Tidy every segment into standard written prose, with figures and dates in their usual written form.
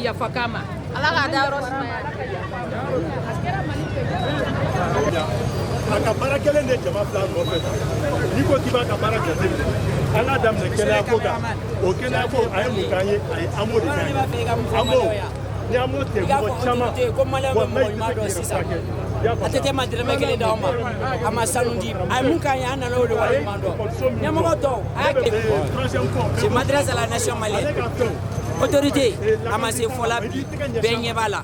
yafa kama ala ka da yɔrɔ sumaya a ka baara kelen de jama fila nɔfɛ n'i ko k'i b'a ka baara jateminɛ an k'a daminɛ kɛnɛyako kan o kɛnɛyako a ye mun k'an ye a ye an b'o de k'an ye an b'o ni an b'o tɛ mɔgɔ caman walayi tɛ se k'i yɛrɛ furakɛ a tɛ ma dɛrɛmɛ kelen d'aw ma a ma sanu di a ye mun k'an ye an nana o de waleɲuman dɔn ɲɛmɔgɔ tɔw a y'a kɛ c'est m'adresse à la nation malienne autorité a ma se fɔla bi bɛɛ ɲɛ b'a la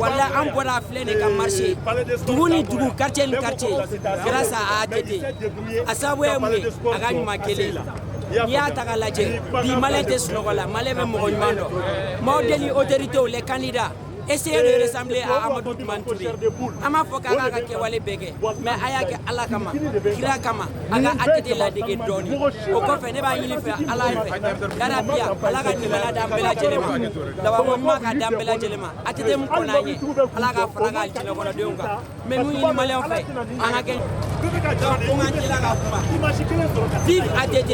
wala an bɔra filɛ de ka marché dugu ni dugu quartier ni quartier grâce à ATT a sababu ye mun ye a ka ɲuman kelen n'i y'a ta k'a lajɛ bi maliyɛn tɛ sunɔgɔ la maliyɛn bɛ mɔgɔ ɲuman dɔn maaw deli autorités les candidats essayer de ressembler à Amadou Toumani Touré an m'a fɔ k'a k'a ka kɛwale bɛɛ kɛ mais a y'a kɛ ala kama kira kama a ka ATT ladege dɔɔni o kɔfɛ ne b'a ɲini fɛ ala fɛ yarabiya ala ka ɲumanya d'an bɛɛ lajɛlen ma dabako ɲuman ka d'an bɛɛ lajɛlen ma ATT mun kɔnɔ an ye ala ka fara ka diɲɛkɔnɔdenw kan mais mun ɲini maliyɛnw fɛ an ka kɛ ko n ka teliya ka kuma vive ATT.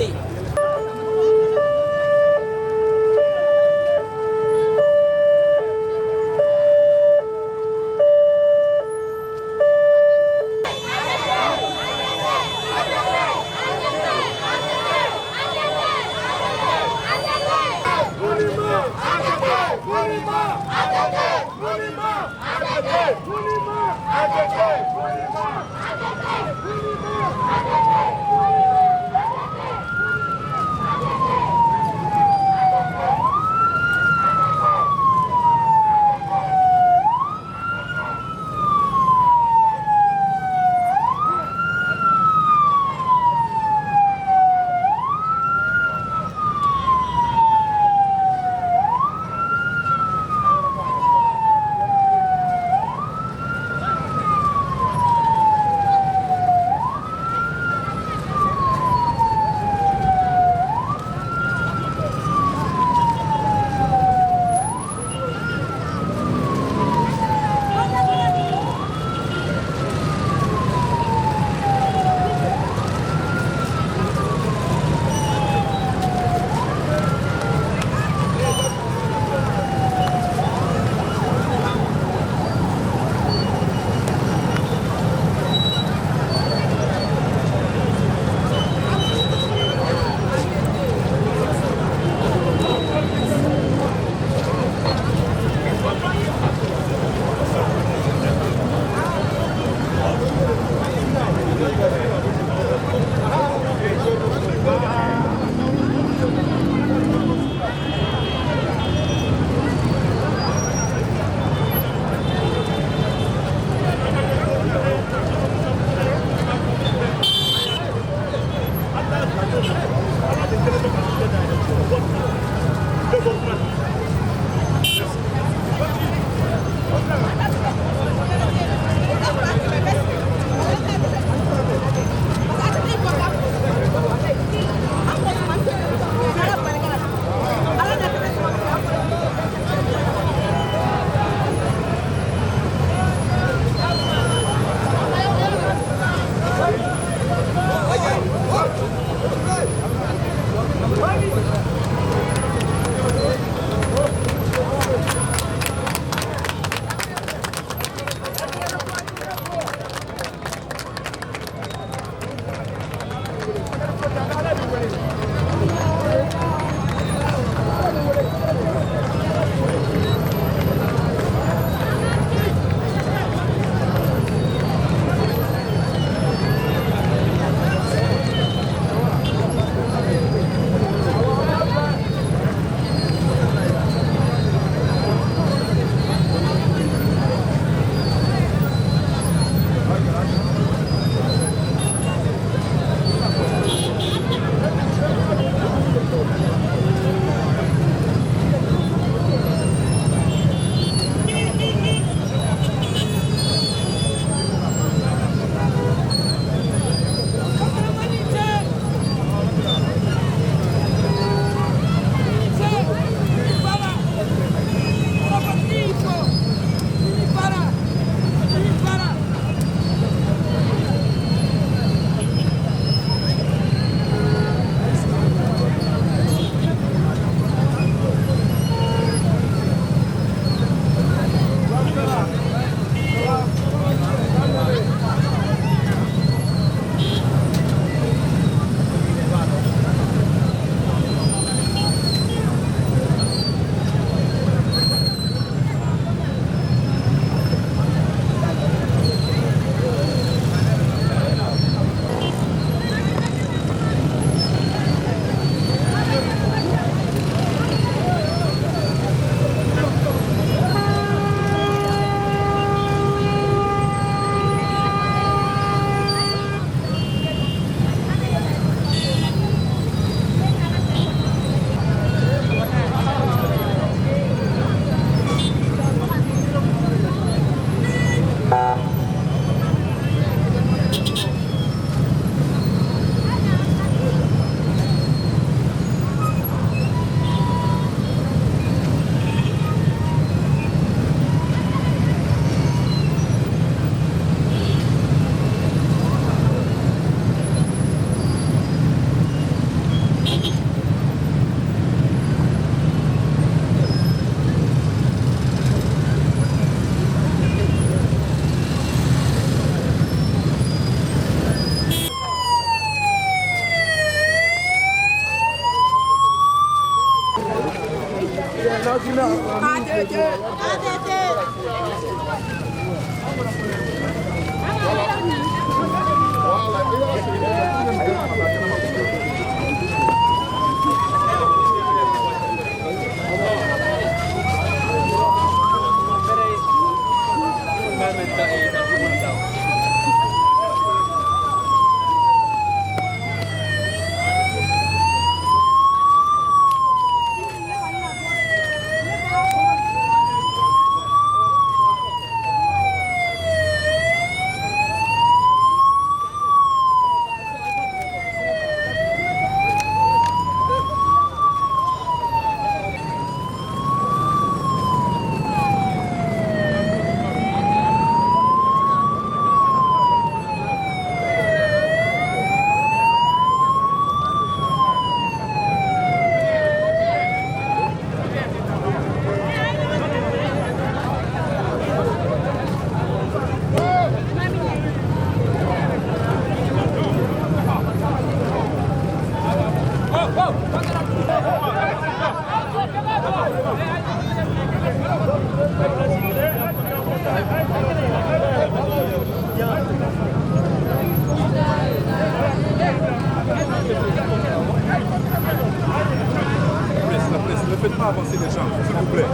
Ne faites pas avancer les gens, s'il vous plaît.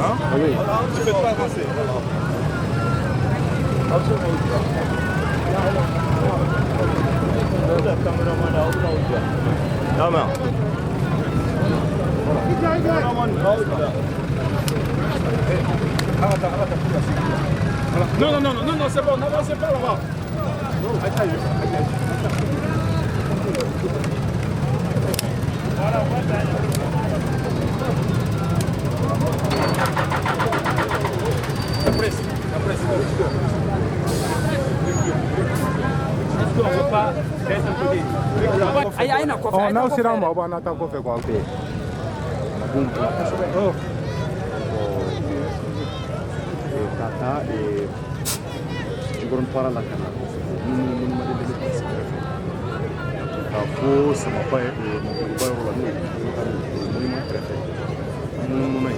Hein? Oui. Ne faites pas avancer. Non, c'est bon, n'avancez pas là-bas. N'aw sera ma b'a nata kɔfɛ k'aw tɛ ka taa jikɔrɔni para la ka na minnu ma deli ka sigi kɛrɛfɛ ka fo samaba mɔgɔba yɔrɔ la n'o ye monument kɛrɛfɛ munumunu ye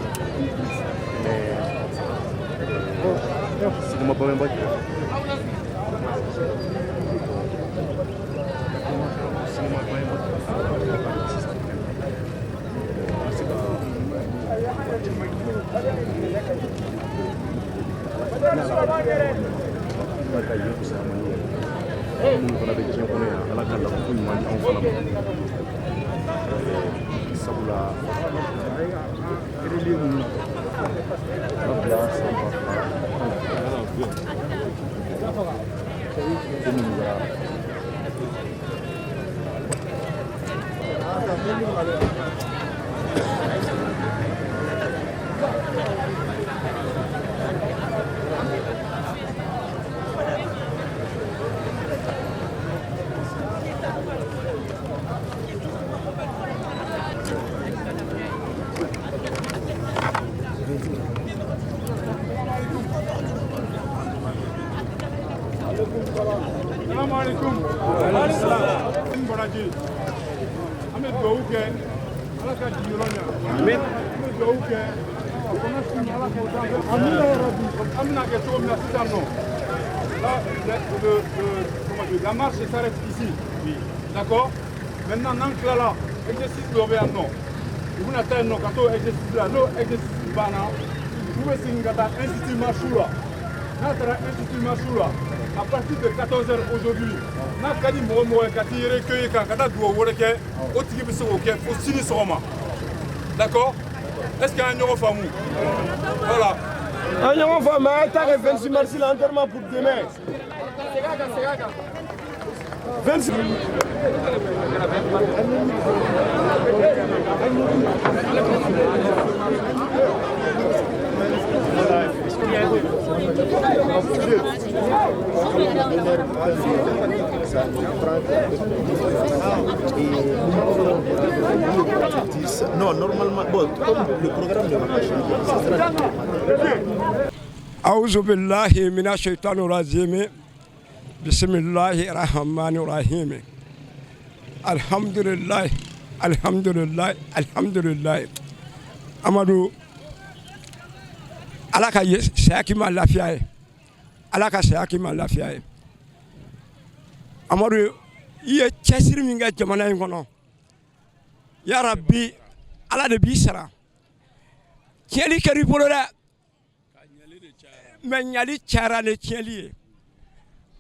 sigima bamɛnba kɛrɛfɛ minnu fana bɛ diɲɛ kɔnɔ yan ala ka lafiya ɲuman di anw fana ma sabula ereli ninnu ala bila san ba fila minnu kɛra Assalamualaikum. Waalaikumsalam. Baraji. Ame duawu kɛ ala ka jigiyɔrɔ ɲa. Amin. Ame duawu kɛ a kɔnɔ sini ala k'o d'an fɛ. Amin ya Rabbi. An bɛna kɛ cogo min na sisan nɔ. Là, la marche s'arrête ici. Oui. D'accord. Maintenant, n'an tilala exercice dɔ bɛ yan nɔ. U bɛna taa yen nɔ ka t'o exercice la. N'o exercice banna, u bɛ segin ka taa institut marche la. N'a taara institut marche la. À partir de 14h aujourd'hui, n'a pas dit moi quand il recueille quand on a dû au worker, au type de ce worker, faut signer sur moi. D'accord? Est-ce qu'il y a un euro famille? Voilà. Un euro famille, tu as 26 mars l'enterrement pour demain. 26 Non, normalement, bon, comme le programme ne va pas changer. أعوذ بالله من الشيطان الرجيم بسم الله الرحمن الرحيم الحمد لله Amadou ala ka saya ki ma lafiya ye ala ka saya ki ma lafiya ye Amadou i ye cɛsiri min kɛ jamana in kɔnɔ ya Rabbi ala de b'i sara tiɲɛli kɛr'i bolo dɛ mais ɲali cayara ni tiɲɛli ye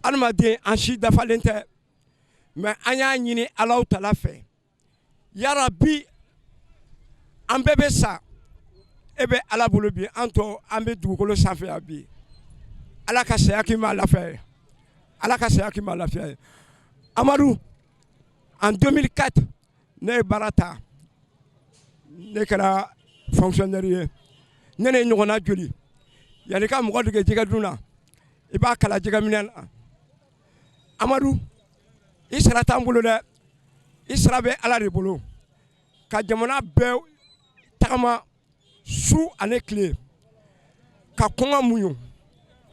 adamaden an si dafalen tɛ mais an y'a ɲini Alahu Taala fɛ ya Rabbi an bɛɛ bɛ sa e bɛ ala bolo bi an tɔ an bɛ dugukolo sanfɛ yan bi ala ka saya k'i ma lafiya ye ala ka saya k'i ma lafiya ye Amadou en 2004 ne ye baara ta ne kɛra fonctionnaire ye ne ne ɲɔgɔnna joli yanni ka mɔgɔ dege jɛgɛ dun na i b'a kala jɛgɛ minɛ na Amadou i sara t'an bolo dɛ i sara bɛ ala de bolo ka jamana bɛɛ tagama su ani tile ka kɔngɔ muɲu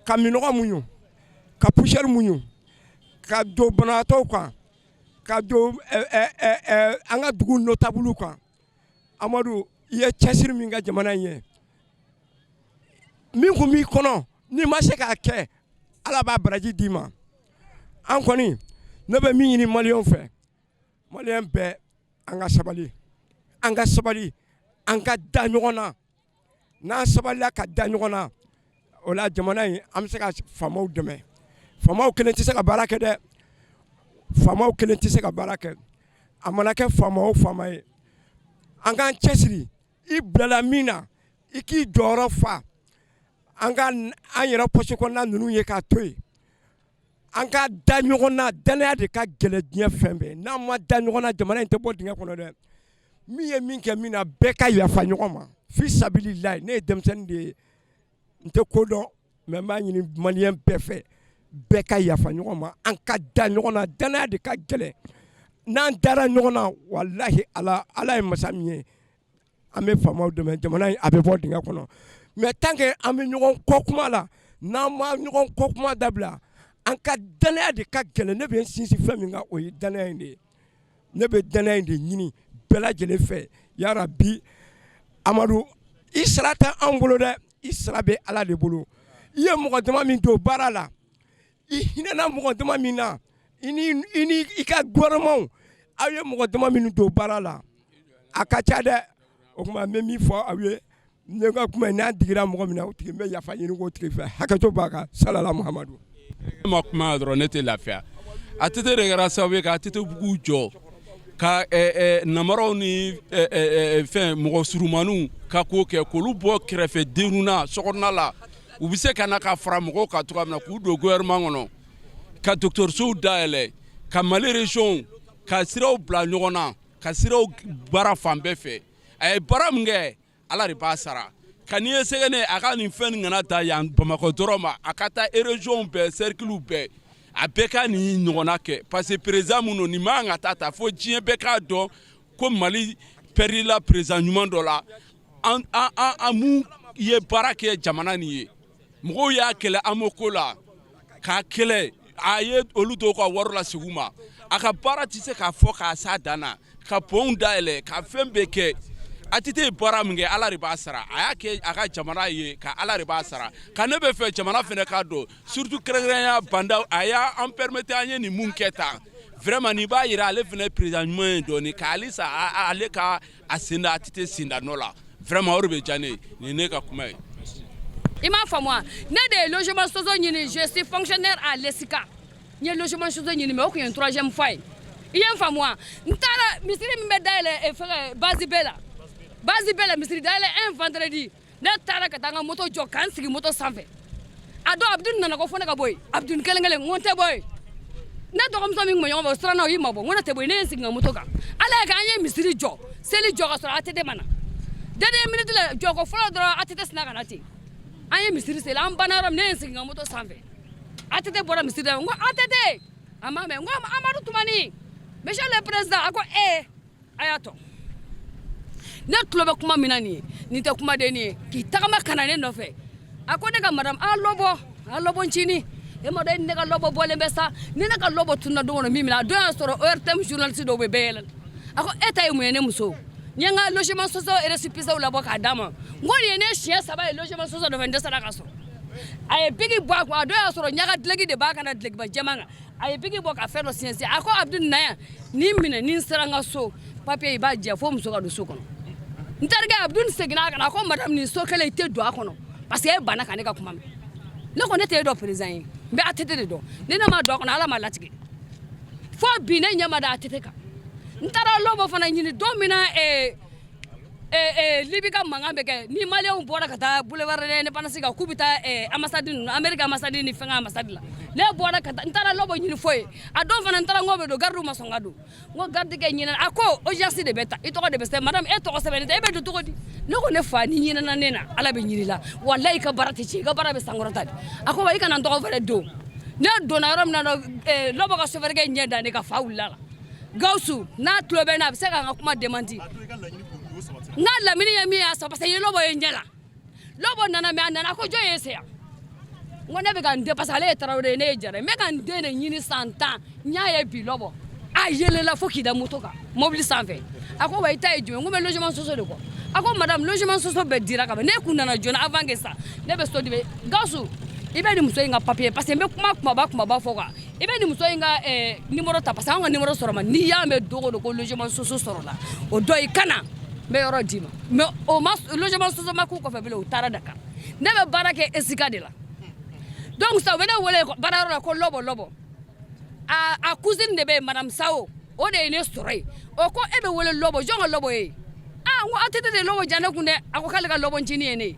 ka minɔgɔ muɲu ka poussière muɲu ka don banabaatɔw kan ka don an ka dugu notable kan Amadou i ye cɛsiri min kɛ jamana in ye min kun b'i kɔnɔ n'i ma se k'a kɛ ala b'a baraji d'i ma an kɔni ne bɛ min ɲini maliyɛnw fɛ maliyɛn bɛɛ an ka sabali an ka da ɲɔgɔn na n'an sabalila ka da ɲɔgɔn na o la jamana in an bɛ se ka faamaw dɛmɛ faamaw kelen tɛ se ka baara kɛ dɛ faamaw kelen tɛ se ka baara kɛ a mana kɛ faama o faama ye an k'an cɛsiri i bilala min na i k'i jɔyɔrɔ fa an ka an yɛrɛ poche kɔnɔna ninnu ye k'a to yen an ka da ɲɔgɔn na danaya de ka gɛlɛn diɲɛ fɛn bɛɛ n'an ma da ɲɔgɔn na jamana in tɛ bɔ dingɛ kɔnɔ dɛ min ye min kɛ min na bɛɛ ka yafa ɲɔgɔn ma fi sabilillahi ne ye denmisɛnnin de ye n tɛ ko dɔn mais n b'a ɲini maliyɛn bɛɛ fɛ bɛɛ ka yafa ɲɔgɔn ma an ka da ɲɔgɔn na danaya de ka gɛlɛn n'an dara ɲɔgɔn na walahi ala ye masa min ye an bɛ faamaw dɛmɛ jamana in a bɛ bɔ dingɛ kɔnɔ mais tant que an bɛ ɲɔgɔn kɔ kuma la n'an ma ɲɔgɔn kɔ kuma dabila an ka danaya de ka gɛlɛn ne bɛ n sinsin fɛn min kan o ye danaya in de ye ne bɛ danaya in de ɲini bɛɛ lajɛlen fɛ ya Rabbi Amadou i sara tɛ an bolo dɛ i sara bɛ ala de bolo i ye mɔgɔ dama min don baara la i hinɛna mɔgɔ dama min na i ni i ka gouvernement aw ye mɔgɔ dama min don baara la a ka ca dɛ o tuma n bɛ min fɔ aw ye ne ka kuma n'an digira mɔgɔ min na o tigi n bɛ yafa ɲini k'o tigi fɛ hakɛto b'a kan salala Muhamadu ma kuma dɔrɔn ne tɛ lafiya a tete de kɛra sababu ye ka tete bugu jɔ ka namaraw ni fɛn mɔgɔ surumaniw ka ko kɛ k'olu bɔ kɛrɛfɛ denw na sokɔnɔna la u bɛ se ka na ka fara mɔgɔw kan cogoya min na k'u don gouvernement kɔnɔ ka dɔgɔtɔrɔsow dayɛlɛ ka Mali région ka siraw bila ɲɔgɔn na ka siraw baara fan bɛɛ fɛ a ye baara min kɛ ala de b'a sara ka n'i ye sɛgɛnɛ a ka nin fɛn nin kana ta yan Bamakɔ dɔrɔn ma a ka taa région bɛɛ cercle bɛɛ a bɛɛ ka nin ɲɔgɔnna kɛ parce que président minnu nin man ka taa fo diɲɛ bɛɛ k'a dɔn ko Mali pɛrila président ɲuman dɔ la an mun ye baara kɛ jamana nin ye mɔgɔw y'a kɛlɛ amoko la k'a kɛlɛ a ye olu dɔw ka wari la segu ma a ka baara tɛ se k'a fɔ k'a s'a dan na ka pɔnw dayɛlɛ ka fɛn bɛɛ kɛ a tɛ taa baara min kɛ ala de b'a sara a y'a kɛ a ka jamana ye ka ala de b'a sara ka ne bɛ fɛ jamana fana k'a dɔn surtout kɛrɛnkɛrɛnya banda a y'an permettre an ye nin mun kɛ tan vraiment nin b'a yira ale fana ye président ɲuman ye dɔɔni ka halisa ale ka a sen da a tɛ sen da nɔ la vraiment o de bɛ diya ne ye nin ye ne ka kuma ye. I m'a faamu ne de ye logement soso ɲini je suis fonctionnaire à l'ESICA n ye logement soso ɲini mais o tun ye 3e fois ye i ye n faamu n taara misiri min bɛ dayɛlɛ fɛngɛ base bɛɛ la misiri dayɛlɛ un vendredi ne taara ka taa n ka moto jɔ k'an sigi moto sanfɛ a don Abdul nana ko fo ne ka bɔ yen Abdul kelen n ko n tɛ bɔ yen ne dɔgɔmuso min tun bɛ ɲɔgɔn fɛ o siranna o y'i mabɔ n ko ne tɛ bɔ yen ne ye n sigi n ka moto kan ala ye k'an ye misiri jɔ seli jɔ ka sɔrɔ ATT ma na dernière minute la jɔko fɔlɔ dɔrɔn ATT sina ka na ten an ye misiri seli an banna yɔrɔ min ne ye n sigi n ka moto sanfɛ ATT bɔra misiri da n ko ATT a ma mɛn n ko Amadu Tumani monsieur le président a ko a y'a tɔ ne tulo bɛ kuma min na nin ye nin tɛ kumaden ye k'i tagama ka na ne nɔfɛ a ko ne ka madame a lɔbɔ ncini e ma dɔn ne ka lɔbɔ bɔlen bɛ sa ni ne ka lɔbɔ tunna don kɔnɔ min na a don y'a sɔrɔ ORTM journaliste dɔw bɛ bɛɛ yɛlɛ a ko e ta ye mun ye ne muso ni nga logement social récépissé la boka dama ngoni ne chien saba logement social de 22 sara kaso ay bigi bo ko do ya soro nyaga dlegi de baka na dlegi ba jamanga ay bigi bo ka faire le science ako abdou naya ni mina ni seranga so papier ba je fo muso ka do so kono ntarga abdou segina kana ko madame ni so kele te do akono parce que bana ka ne ka kuma ne ko ne te do président be atete de do ne na ma do kono ala ma latigi fo bi ne nyama da atete ka ntara lobo fana nyini domina libika mangambe ke ni malien bora kata boulevard ne panasi ka kubita ambassade America ambassade ni fenga ambassade la le bora kata ntara lobo nyini foye ado fana ntara ngobe do gardu masongado ngo garde ke nyina ako audience de beta ito ko de besta madame eto ko sebene ebe do to di loko ne fa ni nyina na nena ala be nyiri la wallahi ka barati ci ka barabe sangorota ako wa ikana ndo fere do ne do na rom na lobo ka sofere ke nyenda ne ka faula Gausu na tlobe na se ka kuma demandi nga la mini ya mi asa parce que lobo yenjela lobo nana me nana ko joye se ya ngone be kan de parce ale trawre ne jare me kan de ne nyini santa nya ye bi lobo ayele la foki da motoka mobile sanfe ako wa ita eju ngome logement social de ko ako madame logement social be dira ka ne kunana jona avant que ça ne be so dibe Gausu ibe ni muso inga papier parce que me kuma ba foka ibe ni muso inga numéro ta parce que nga numéro soroma ni ya me dogo ko logement social sorola o doy kana me yoro dima me o mas logement social ma ko fa bele o tara daka ne be barake esika de la donc ça wena wole bararo ko lobo a cousine de be madame Sao o de ne story o ko ebe wole lobo jonga lobo ngo atete de lobo jana kunde ako kala lobo njini ene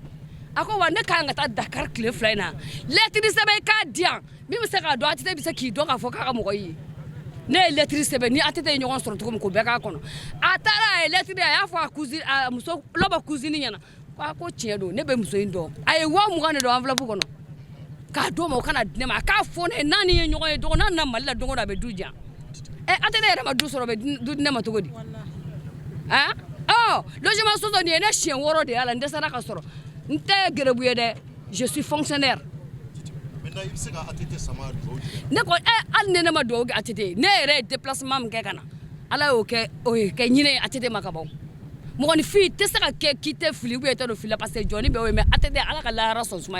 ako wa ne ka ngata Dakar clé flyna lettre sebe ka dia mi se ka do atete bi se ki do ka fo ka mo yi ne lettre sebe ni atete nyon soro to ko be ka kono atara lettre ya fo cousine muso lobo cousine nyana ko tie do ne be muso ndo ay wa mu kan do enveloppe kono ka do mo kana ne ma ka fo ne nani nyon do na na malla do da be duja atete re ma du soro be du ne ma to godi oh logement social ni ne chien woro de ala ndesara ka soro je suis fonctionnaire. Maintenant, il sait qu'à sama ne ko al ne ma do atete ne re déplacement ke kana ala o ke nyine atete makabo mo ko ni fi te saka ke kite fili bu eto do fili parce que joni be o me atete ala ka la rason suma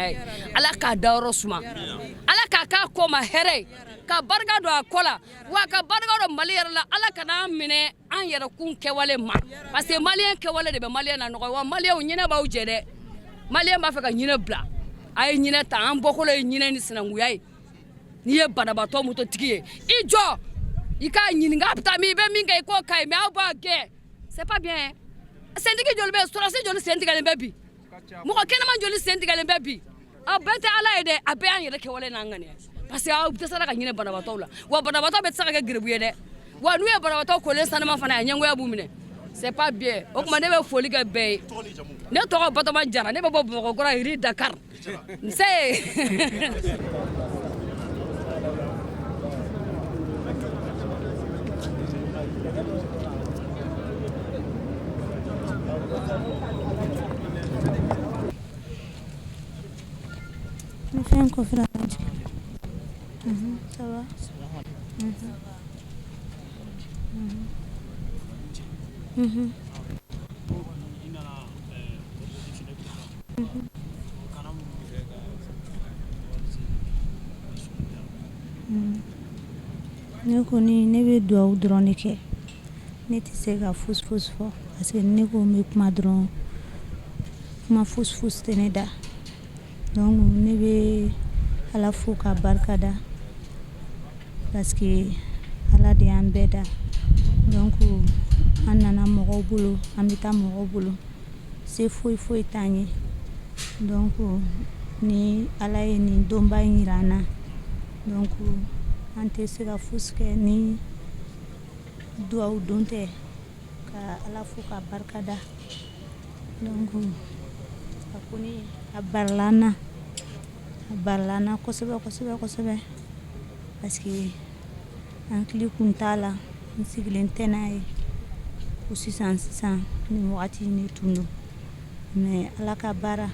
ala ka da rosuma ala ka ko ma here ka barga do akola wa ka barga do mali la ala kana mine an yere kun ke wale ma parce que malien ke wale de be malien na no wa malien nyine ba o jede malien ba fa ka nyine bla ay nyine ta an bokolo nyine ni sinanguya ni ye badabato moto tikiye ijo ika nyine nga pta mi be minga iko kai me aba ge c'est pas bien syndicat jolbe storase joli syndicat le bebi mo ko kenama joli syndicat le bebi abete ala ede abe an yere ke wale na ngane parce que a tsara ka nyine badabato la wa badabato be tsara ka gribuye de wa nu ye badabato ko le sanama fana nyango ya bumine c'est pas bien o kuma ne be foli ke be ne to ko batoma jara ne be bo ko gora iri Dakar c'est on fait une conférence. Ça va? Ne koni ne bɛ dugawu dɔrɔn de kɛ ne tɛ se ka fosi fɔ parce que ne ko n bɛ kuma dɔrɔn kuma fosi tɛ ne da donc ne bɛ ala fo ka barika da parce que ala de y'an bɛɛ da donc an nana mɔgɔw bolo an bɛ taa mɔgɔw bolo se foyi t'an ye donc ni ala ye nin donba in jira an na donc an tɛ se ka fosi kɛ ni dugawu don tɛ ka ala fo ka barika da donc a kɔni a barila an na kosɛbɛ parce que an hakili kun t'a la n sigilen tɛ n'a ye ko sisan ni wagati ne tun don mais ala ka baara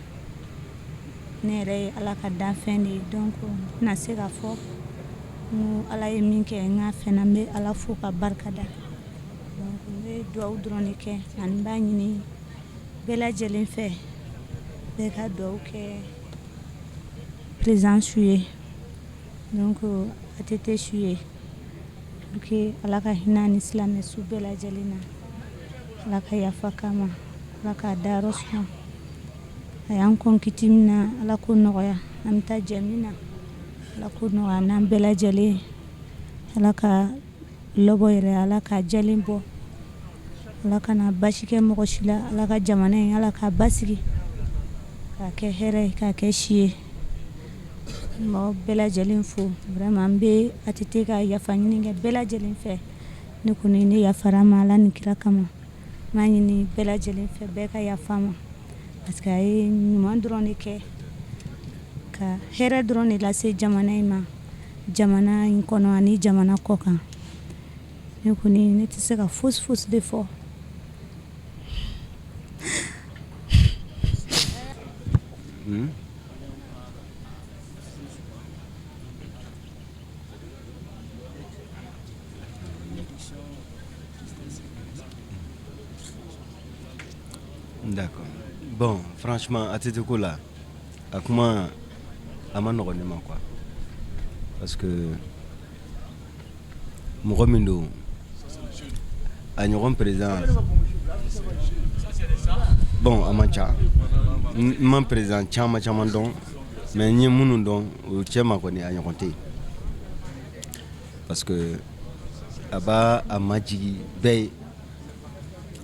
ne yɛrɛ ye ala ka danfɛn de ye donc n tɛna se ka fɔ n ko ala ye min kɛ n ka fɛn na n bɛ ala fo ka barika da Donc ne duwawu dɔrɔn de kɛ ani n b'a ɲini bɛɛ lajɛlen fɛ bɛɛ ka duwawu kɛ président su ye donc ATT su ye pour que Ala ka hinɛ ni silamɛ su bɛɛ lajɛlen na Ala ka yafa kama Ala k'a dayɔrɔ suma a y'an kɔn kiti min na Ala k'o nɔgɔya an bɛ taa jɛ min na Ala k'o nɔgɔya n'an bɛɛ lajɛlen Ala ka lɔbɔ yɛrɛ Ala ka jɛlen bɔ Ala kana basi kɛ mɔgɔ si la Ala ka jamana in Ala k'a basigi k'a kɛ hɛrɛ ye k'a kɛ si ye mɔgɔ bɛɛ lajɛlen fo vraiment an bɛ ATT ka yafa ɲini kɛ bɛɛ lajɛlen fɛ ne kɔni ne yafara ma Ala ni kira kama n b'a ɲini bɛɛ lajɛlen fɛ bɛɛ ka yafa ma parce que a ye ɲuman dɔrɔn de kɛ ka hɛrɛ dɔrɔn de lase jamana in ma jamana in kɔnɔ ani jamana kɔ kan ne kɔni ne tɛ se ka fosi fosi de fɔ. D'accord. Bon, franchement, ATT ko la, a kuma a ma nɔgɔn ne ma quoi. Parce que mɔgɔ min don a ɲɔgɔn président bon a man ca n ma président caman caman dɔn mais n ye minnu dɔn o cɛ ma kɔni a ɲɔgɔn tɛ yen parce que a b'a a majigi bɛɛ ye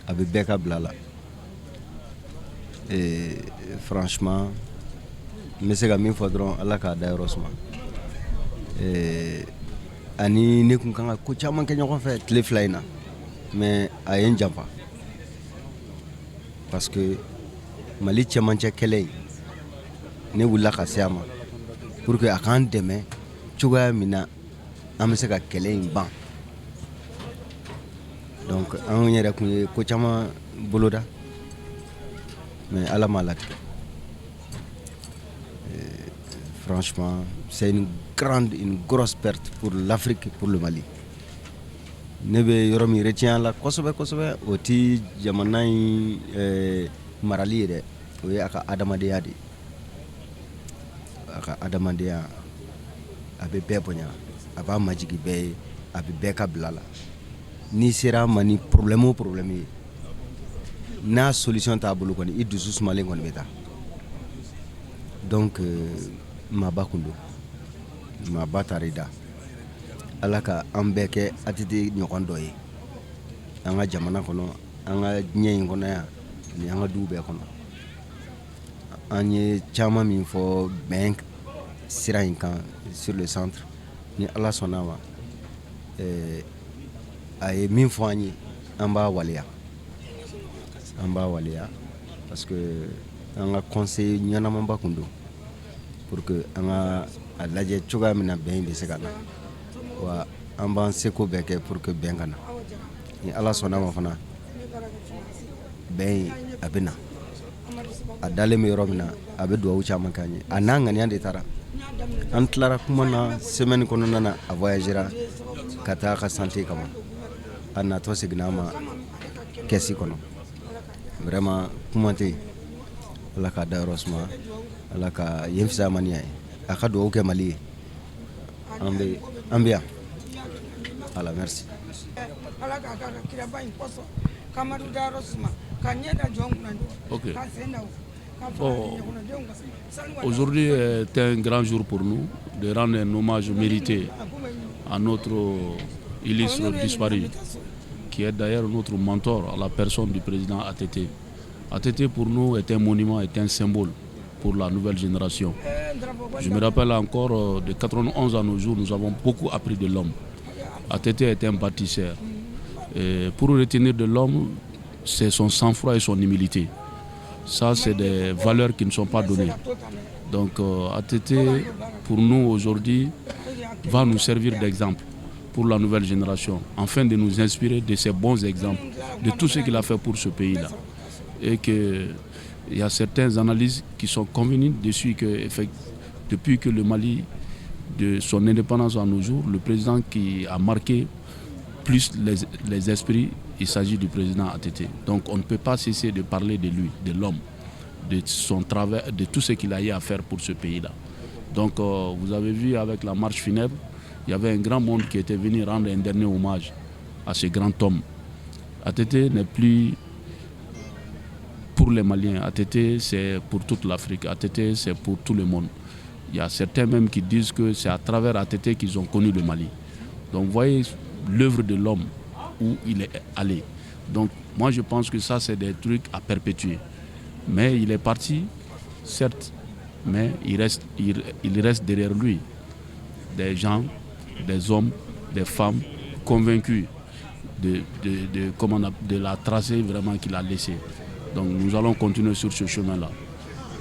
a bɛ bɛɛ ka bila la et franchement n bɛ se ka min fɔ dɔrɔn Ala k'a dayɔrɔ suma ani ne kun kan ka ko caman kɛ ɲɔgɔn fɛ tile fila in na mais a ye n janfa parce que Mali cɛmancɛ kɛlɛ in ne wulila ka se a ma pour que a k'an dɛmɛ cogoya min na an bɛ se ka kɛlɛ in ban donc an yɛrɛ kun ye ko caman boloda mais Ala m'a latigɛ franchement c'est une grosse perte pour l'Afrique, pour le Mali. Ne bɛ yɔrɔ min retient la kosɛbɛ kosɛbɛ o ti jamana in marali ye dɛ o ye a ka adamadenya de a ka adamadenya a bɛ bɛɛ bonya a b'a majigi bɛɛ ye a bɛ bɛɛ ka bila la n'i sera a ma ni problème o problème ye n'a solution t'a bolo kɔni i dusu sumalen kɔni bɛ taa donc maaba kun don maaba taara i da Ala ka an bɛɛ kɛ ATT ɲɔgɔn dɔ ye an ka jamana kɔnɔ an ka diɲɛ in kɔnɔ yan ni an ka duw bɛɛ kɔnɔ an ye caman min fɔ bɛn sira in kan sur le centre ni Ala sɔnna a ma a ye min fɔ an ye an b'a waleya parce que an ka conseil ɲɛnamaba kun don pour que an ka a lajɛ cogoya min na bɛn bɛ se ka na wa an b'an seko bɛɛ kɛ pour que bɛn ka na ni Ala sɔnna a ma fana bɛn a bɛ na a dalen bɛ yɔrɔ min na a bɛ duwawu caman k'an ye a n'a ŋaniya de taara an tilara kuma na semaine kɔnɔna na a voyagera ka taa a ka santé kama a natɔ seginna a ma kɛsi kɔnɔ vraiment kuma tɛ yen Ala k'a dayɔrɔ suma Ala ka yen fisaya maniya ye a ka duwawu kɛ Mali ye an bɛ yan ala merci Ala k'a ka kiraba in kɔsɔn kamadu dayɔrɔ suma ka ɲɛ da jɔn kunna ka sen da Aujourd'hui est un grand jour pour nous de rendre un hommage mérité à notre illustre disparu, qui est d'ailleurs notre mentor à la personne du président ATT. ATT pour nous est un monument, est un symbole pour la nouvelle génération. Je me rappelle encore de 91 à nos jours, nous avons beaucoup appris de l'homme. ATT est un bâtisseur. Et pour retenir de l'homme, c'est son sang-froid et son humilité. Ça, c'est des valeurs qui ne sont pas données. Donc ATT, pour nous aujourd'hui, va nous servir d'exemple pour la nouvelle génération, afin de nous inspirer de ces bons exemples, de tout ce qu'il a fait pour ce pays-là. Et qu'il y a certaines analyses qui sont convenues dessus que depuis que le Mali, de son indépendance à nos jours, le président qui a marqué plus les esprits il s'agit du président ATT. Donc on ne peut pas cesser de parler de lui, de l'homme, de son travail, de tout ce qu'il a eu à faire pour ce pays-là. Donc vous avez vu avec la marche funèbre, il y avait un grand monde qui était venu rendre un dernier hommage à ce grand homme. ATT n'est plus pour les Maliens, ATT c'est pour toute l'Afrique, ATT c'est pour tout le monde. Il y a certains même qui disent que c'est à travers ATT qu'ils ont connu le Mali. Donc vous voyez l'œuvre de l'homme où il est allé. Donc moi je pense que ça c'est des trucs à perpétuer. Mais il est parti, certes, mais il reste derrière lui des gens, des hommes, des femmes convaincus de la tracée vraiment qu'il a laissée. Donc nous allons continuer sur ce chemin-là.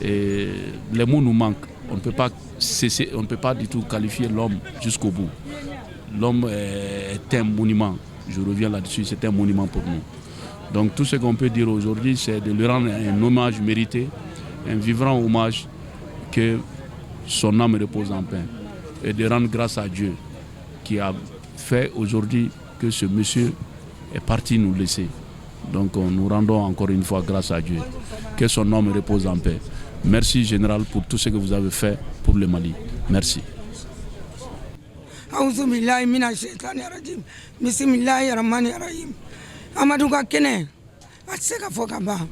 Et les mots nous manquent. On ne peut pas cesser, on ne peut pas du tout qualifier l'homme jusqu'au bout. L'homme est un monument. Je reviens là-dessus, c'est un monument pour nous. Donc tout ce qu'on peut dire aujourd'hui, c'est de lui rendre un hommage mérité, un vivant hommage, que son âme repose en paix. Et de rendre grâce à Dieu qui a fait aujourd'hui que ce monsieur est parti nous laisser. Donc nous rendons encore une fois grâce à Dieu. Que son âme repose en paix. Merci Général pour tout ce que vous avez fait pour le Mali. Merci. Amadou ka kene a se ka fo ka ban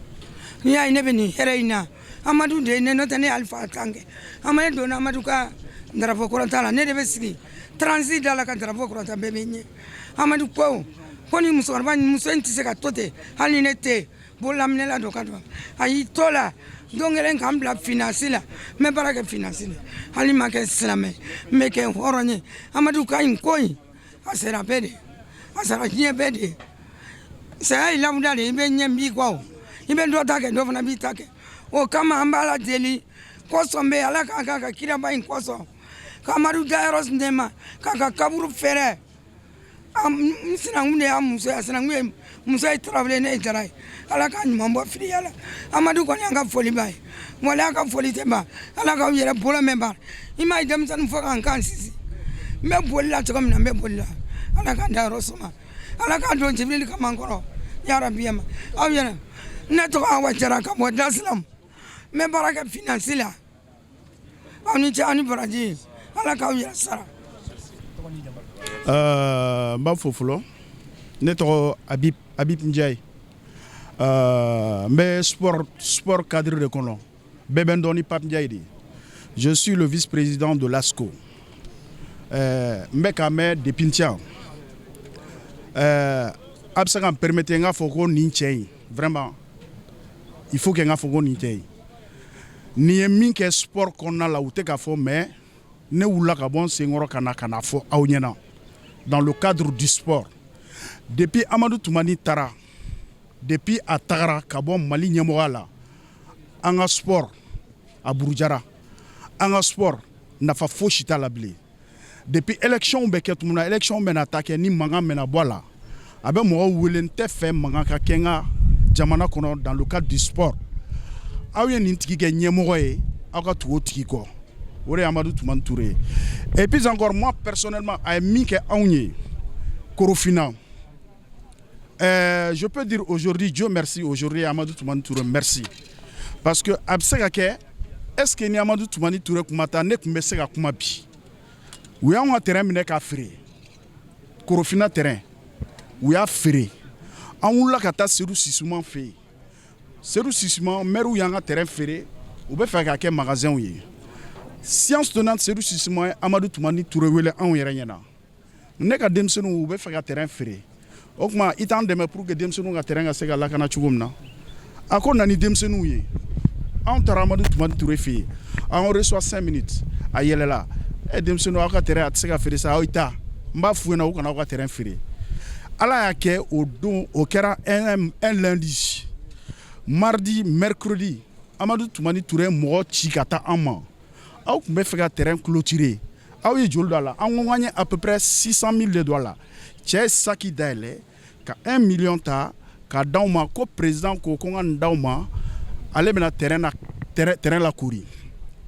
ni ya ne be ni here ina Amadou de ne no tane Alpha Tange Amadou dona Amadou ka ndarafo ko tala ne de be sigi transit dala ka ndarafo ko ta be menye Amadou ko ni muso arba ni muso enti se ka tote hali ne te bolam ne la do ka do ayi tola dongelen kam bla finance la me baraka finance hali ma ke slame me ke horonye Amadou ka in koyi asera bede asara nye bede c'est il a voulu aller bien nyambi quoi il ben doit taquer doit na bitake o kama ambala deli ko sombe ala kaka kila ba in koso kamaru dairos ndema kaka kaburu fere am sina ngunde am musa sina ngunde musa travel ne jarai ala ka nyambo fri ala amadu ko nyanga foli bai mola ka foli temba ala ka yere bola memba ima idem san fo kan kan sisi me bolla to kam na me bolla ala ka dairos ma ala ka don jibril kamankoro ya rabbi yama awyana na to awa jara ka mo daslam me baraka financier ani ci ani baraji ala ka ya sara mba fofulo ne to Habib Ndiaye mais sport cadre de colon Bebendoni Pape Ndiaye. Je suis le vice-président de l'ASCO mbekame de Pintia. Absanga permettre nga foko ninchei vraiment il faut que nga foko ninchei ni min ke sport konna la ute ka fo mais ne wula ka bon sengoro kana fo awnyena dans le cadre du sport depuis Amadou Toumani Tara depuis Atara ka bon Mali nyamogala anga sport a Burujara anga sport na fa fo chita la blé depuis élection beke tumuna élection mena attaquer ni manga mena bola abe mo welente fe manga ka kenga jamana kono dans le cadre du sport awie ni tiki ke nyemoro e aka tuo tiki ko ore Amadou Toumani Touré et puis encore moi personnellement a mis que aunye Korofina je peux dire aujourd'hui Dieu merci aujourd'hui Amadou Toumani Touré merci parce que absega ke est-ce que ni Amadou Toumani Touré kumata ne kumese ka kumabi ou ya on terrain mine ka fré Korofina terrain ou ya fré an wula ka ta Serou Sissouma fait Serou Sissouma meru yanga terrain fré ou be fa ka ke magasin yi science tenante Serou Sissouma Amadou Toumani Touré wele an yere nyana ne ka demsenu ou be fa ka terrain fré okma itan deme pour que demsenu ka terrain ka se ka la kana chugumna akona ni demsenu yi an tara Amadou Toumani Touré fait on reçoit 5 minutes a yelela et demsenu ka terrain at se ka fré ça oita mba fuena o kana ka terrain fré ala ya ke au don au kera un lundi mardi mercredi Amadou Toumani Touré mo chikata ama au me faire terrain clôturé au ye jol dollar on gagne à peu près 600 000 dollars c'est ça qui délai ka 1 million ta ka dauma ko président ko ko dauma ale bena terrain la kouri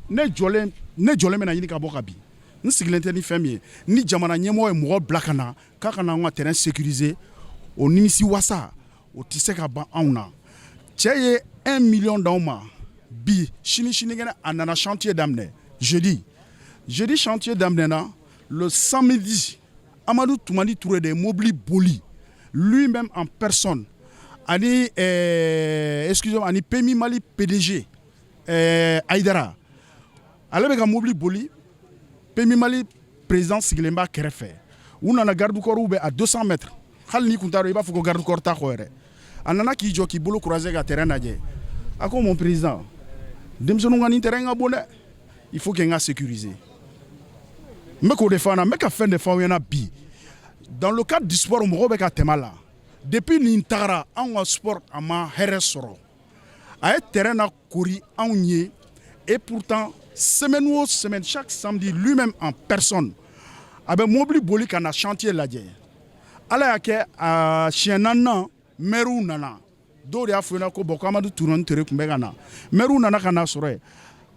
ne jole mena yini ka bokabi ni sigilente ni famille ni jamana nyemo e mo blakana ka kana on terrain sécurisé o nimisi wasa o tɛ se ka ban anw na cɛ ye 1 million d'anw ma bi sinikɛnɛ a nana chantier daminɛ jeudi chantier daminɛna le samedi Amadou Toumani Touré de mobili boli lui-même en personne ani excusez-moi ani PMI Mali PDG Aïdara ale bɛ ka mobili boli PMI Mali président sigilen b'a kɛrɛfɛ u nana garde corps bɛ à 200 mètres hali ni kun t'a dɔn i b'a fɔ ko garde corps t'a kɔ yɛrɛ a nana k'i jɔ k'i bolo croiser ka terrain lajɛ a ko mon président denmisɛnninw ka nin terrain ka bon dɛ il faut que n ka sécuriser n bɛ k'o de fɔ an na n bɛ ka fɛn de fɔ aw ɲɛna bi dans le cadre du sport mɔgɔw bɛ ka tɛmɛ a la depuis nin tagara anw ka sport a ma hɛrɛ sɔrɔ a ye terrain na kori anw ye et pourtant semaine o semaine chaque samedi lui-même en personne a bɛ mobili boli ka na chantier lajɛ ala y'a kɛ a siɲɛ naaninan maires nana dɔw de y'a fɔ ɲɛna ko bon ko Amadou Toumani Touré tun bɛ ka na maires nana ka na sɔrɔ yen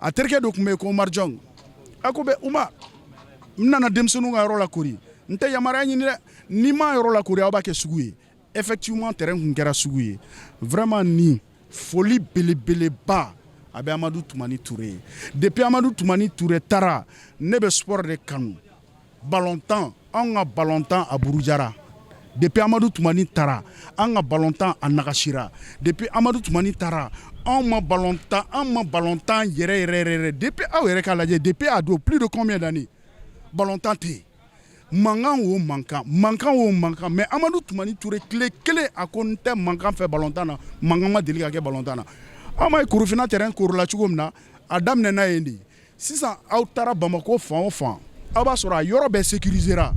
a terikɛ dɔ tun bɛ yen ko Umar Jong a ko bɛ Umar n nana denmisɛnninw ka yɔrɔ la kori n tɛ yamaruya ɲini dɛ n'i m'a yɔrɔ la kori aw b'a kɛ sugu ye effectivement terrain kun kɛra sugu ye vraiment nin foli belebeleba a bɛ Amadou Toumani Touré depuis Amadou Toumani Touré taara ne bɛ sport de kanu ballon-tan an ka ballon-tan a Burujara depuis Amadou Toumani taara an ka ballon-tan a Nagashira depuis Amadou Toumani taara an ma ballon-tan yɛrɛ depuis aw yɛrɛ k'a lajɛ depuis a don plus de combien d'années ballon-tan tɛ yen mankan o mankan mais Amadou Toumani Touré tile kelen a ko n tɛ mankan fɛ ballon-tan na mankan ma deli ka kɛ ballon-tan na aw ma ye Korofina terrain korila cogo min na a daminɛna yen de sisan aw taara Bamako fan o fan aw b'a sɔrɔ a yɔrɔ bɛɛ sécurisera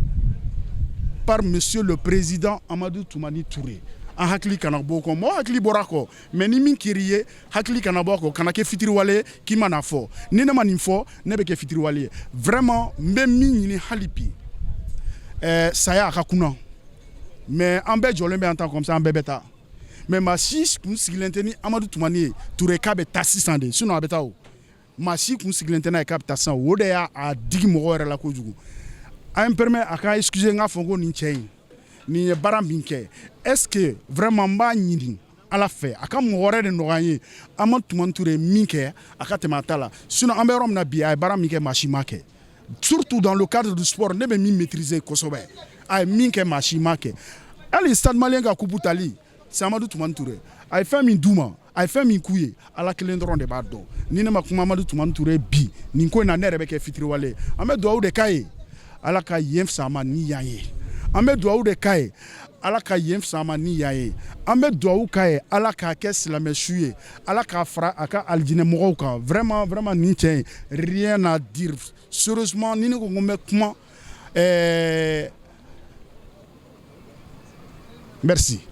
par monsieur le président Amadou Toumani Touré an hakili kana bɔ o kɔ mɔgɔ hakili bɔra a kɔ mais ni min kɛr'i ye hakili kana bɔ a kɔ kana kɛ fitiriwale ye k'i ma n'a fɔ ni ne ma nin fɔ ne bɛ kɛ fitiriwale ye vraiment n bɛ min ɲini hali bi saya a ka kunna mais an bɛɛ jɔlen bɛ en tant comme ça an bɛɛ bɛ taa mais maa si kun sigilen tɛ ni Amadou Toumani ye Touré k'a bɛ taa sisan de sinon a bɛ taa o maa si kun sigilen tɛ n'a ye k'a bɛ taa sisan o de y'a digi mɔgɔw yɛrɛ la kojugu a ye n permet a ka excuser n k'a fɔ ko nin cɛ in nin ye baara min kɛ est-ce que vraiment n b'a ɲini ala fɛ a ka mɔgɔ wɛrɛ de nɔgɔya ye Amadou Toumani Touré min kɛ a ka tɛmɛ a ta la sinon an bɛ yɔrɔ min na bi a ye baara min kɛ maa si ma kɛ surtout dans le cadre du sport ne bɛ min maîtriser kosɛbɛ a ye min kɛ maa si ma kɛ hali stade malien ka coupe tali c'est Amadou Toumani Touré a ye fɛn min d'u ma a ye fɛn min k'u ye ala kelen dɔrɔn de b'a dɔn ni ne ma kuma Amadou Toumani Touré bi nin ko in na ne yɛrɛ bɛ kɛ fitiriwale ye an bɛ dugawu de k'a ye ala ka yen fis'a ma ni yan ye an bɛ dugawu de k'a ye ala ka yen fis'a ma ni yan ye an bɛ dugawu k'a ye ala k'a kɛ silamɛ su ye ala k'a fara a ka alijinɛ mɔgɔw kan vraiment nin cɛ in rien à dire sérieusement ni ne ko n bɛ kuma merci.